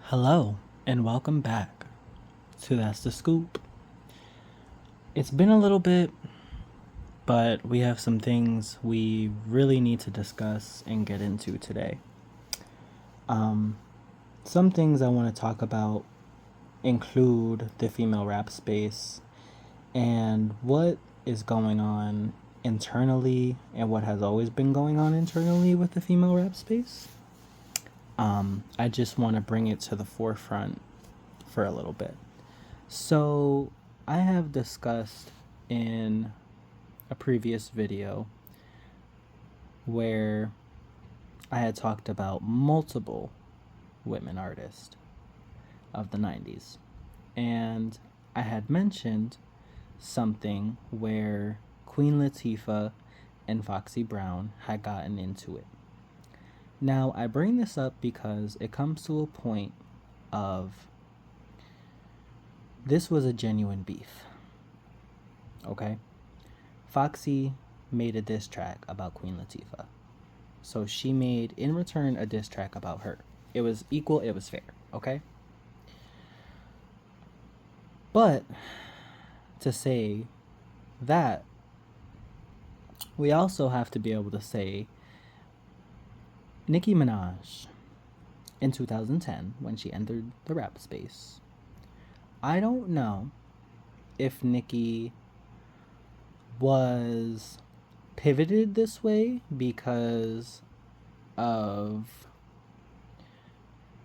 Hello, and welcome back to That's the Scoop. It's been a little bit, but we have some things we really need to discuss and get into today. Some things I want to talk about include the female rap space and what is going on internally and what has always been going on internally with the female rap space. I just want to bring it to the forefront for a little bit. So, I have discussed in a previous video where I had talked about multiple women artists of the 90s. And I had mentioned something where Queen Latifah and Foxy Brown had gotten into it. Now, I bring this up because it comes to a point of this was a genuine beef. Okay? Foxy made a diss track about Queen Latifah. So she made, in return, a diss track about her. It was equal, it was fair. Okay? But to say that, we also have to be able to say Nicki Minaj in 2010, when she entered the rap space, I don't know if Nicki was pivoted this way because of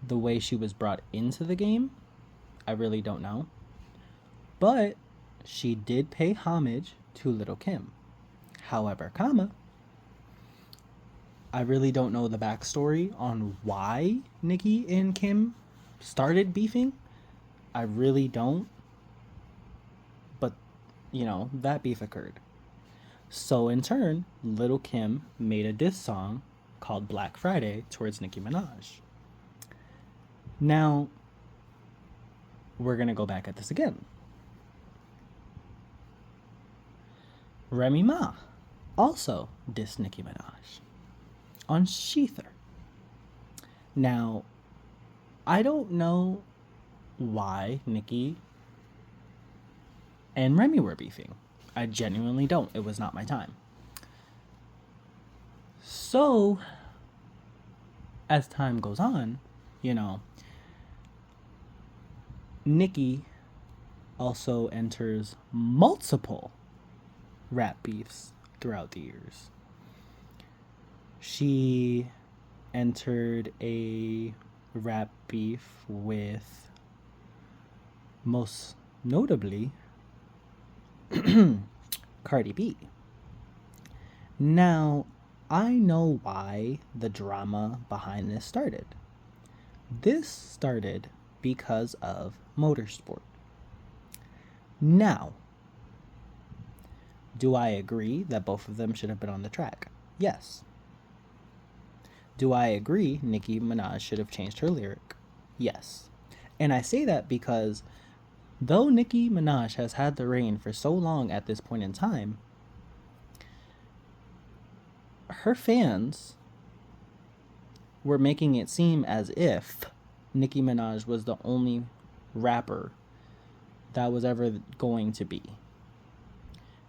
the way she was brought into the game. I really don't know. But she did pay homage to Little Kim. However, I really don't know the backstory on why Nicki and Kim started beefing. I really don't. But, that beef occurred. So, in turn, Little Kim made a diss song called Black Friday towards Nicki Minaj. Now, we're going to go back at this again. Remy Ma also dissed Nicki Minaj on Sheether. Now, I don't know why Nicki and Remy were beefing. I genuinely don't. It was not my time. So, as time goes on, Nicki also enters multiple rap beefs throughout the years. She entered a rap beef with, most notably, Cardi B. Now, I know why the drama behind this started. This started because of motorsport. Now, do I agree that both of them should have been on the track? Yes. Do I agree Nicki Minaj should have changed her lyric? Yes. And I say that because though Nicki Minaj has had the reign for so long at this point in time, her fans were making it seem as if Nicki Minaj was the only rapper that was ever going to be.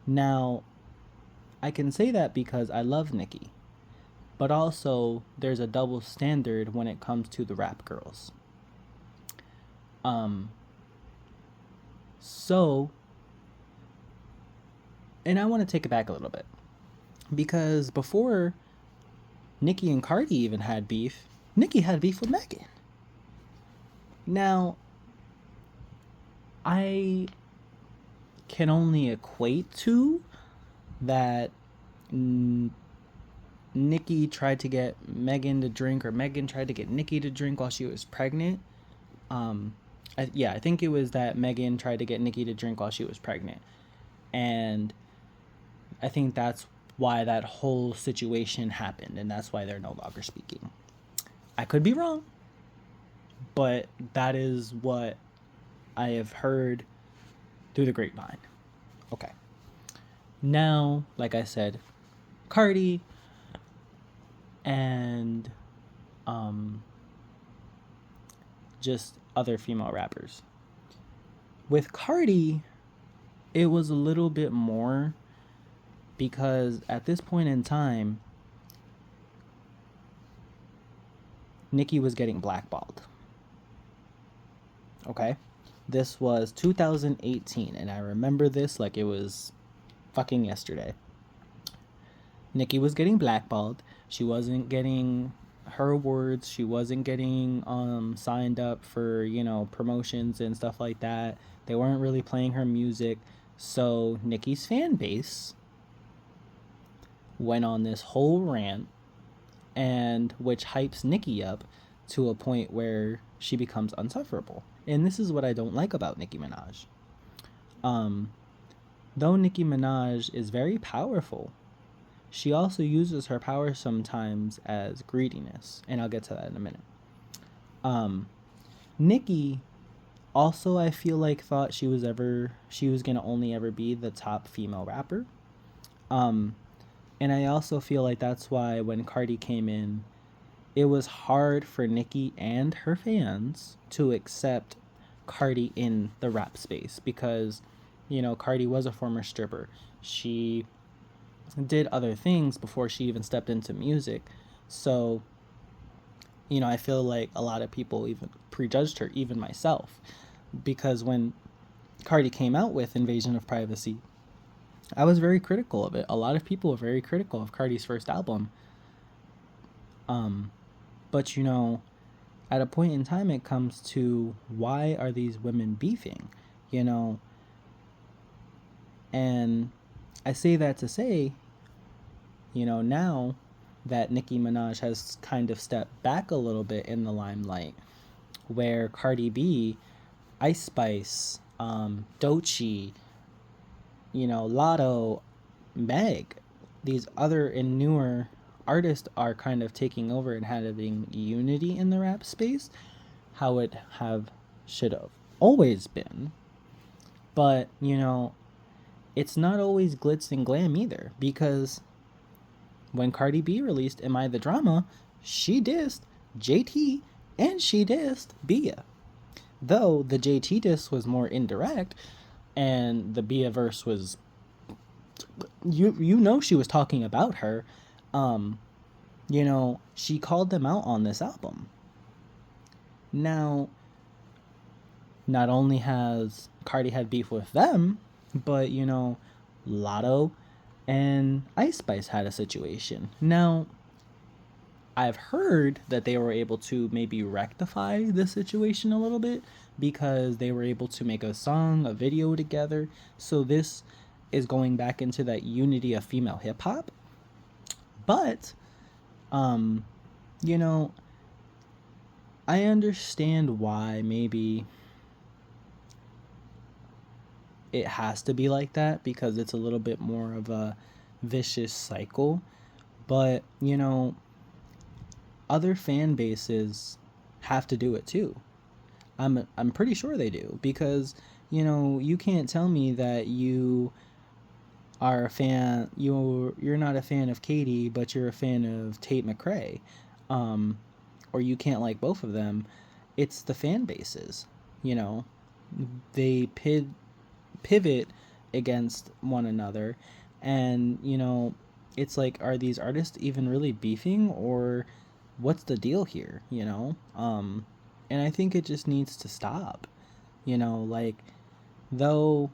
Now, I can say that because I love Nicki, but also there's a double standard when it comes to the rap girls. And I want to take it back a little bit, because before Nicki and Cardi even had beef, Nicki had beef with Megan. Now, I can only equate to that Nicki tried to get Megan to drink, or Megan tried to get Nicki to drink while she was pregnant. I think it was that Megan tried to get Nicki to drink while she was pregnant. And I think that's why that whole situation happened, and that's why they're no longer speaking. I could be wrong, but that is what I have heard through the grapevine. Okay. Now, like I said, Cardi and just other female rappers. With Cardi, it was a little bit more because at this point in time, Nicki was getting blackballed. Okay? This was 2018, and I remember this like it was fucking yesterday. Nicki was getting blackballed. She wasn't getting her awards. She wasn't getting signed up for, promotions and stuff like that. They weren't really playing her music. So Nicki's fan base went on this whole rant, and which hypes Nicki up to a point where she becomes unsufferable. And this is what I don't like about Nicki Minaj. Though Nicki Minaj is very powerful, she also uses her power sometimes as greediness, and I'll get to that in a minute. Nicki also, I feel like, thought she was gonna only ever be the top female rapper. And I also feel like that's why when Cardi came in, it was hard for Nicki and her fans to accept Cardi in the rap space because, Cardi was a former stripper. She did other things before she even stepped into music. So, I feel like a lot of people even prejudged her, even myself, because when Cardi came out with Invasion of Privacy, I was very critical of it. A lot of people were very critical of Cardi's first album. But at a point in time, it comes to why are these women beefing, And I say that to say, now that Nicki Minaj has kind of stepped back a little bit in the limelight, where Cardi B, Ice Spice, Doechii, Latto, Meg, these other and newer artists are kind of taking over and having unity in the rap space, how it should have always been. But, it's not always glitz and glam either, because when Cardi B released Am I the Drama, she dissed JT and she dissed Bia. Though the JT diss was more indirect and the Bia verse was, she was talking about her. She called them out on this album. Now, not only has Cardi had beef with them, but, Latto and Ice Spice had a situation. Now, I've heard that they were able to maybe rectify the situation a little bit because they were able to make a song, a video together. So this is going back into that unity of female hip hop. But, I understand why maybe it has to be like that because it's a little bit more of a vicious cycle. But, other fan bases have to do it too. I'm pretty sure they do because, you can't tell me that you are a fan, you're not a fan of Katy, but you're a fan of Tate McRae. Or you can't like both of them. It's the fan bases, they pivot against one another, and it's like, are these artists even really beefing, or what's the deal here? And I think it just needs to stop. Like, though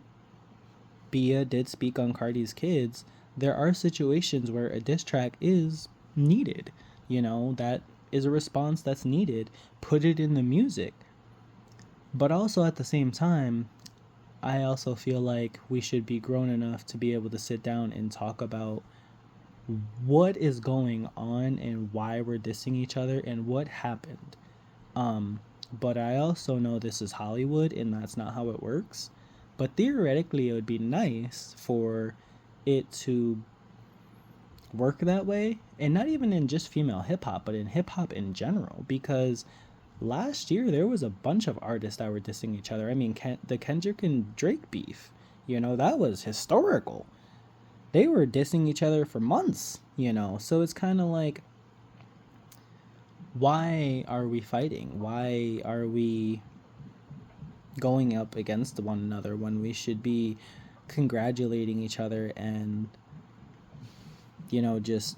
Bia did speak on Cardi's kids, there are situations where a diss track is needed. That is a response that's needed. Put it in the music. But also at the same time, I also feel like we should be grown enough to be able to sit down and talk about what is going on and why we're dissing each other and what happened. But I also know this is Hollywood and that's not how it works. But theoretically, it would be nice for it to work that way, and not even in just female hip-hop, but in hip-hop in general, because last year there was a bunch of artists that were dissing each other. I mean, the Kendrick and Drake beef, that was historical. They were dissing each other for months, so it's kind of like, why are we fighting? Why are we going up against one another when we should be congratulating each other and, just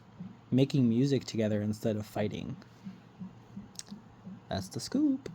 making music together instead of fighting? That's the scoop.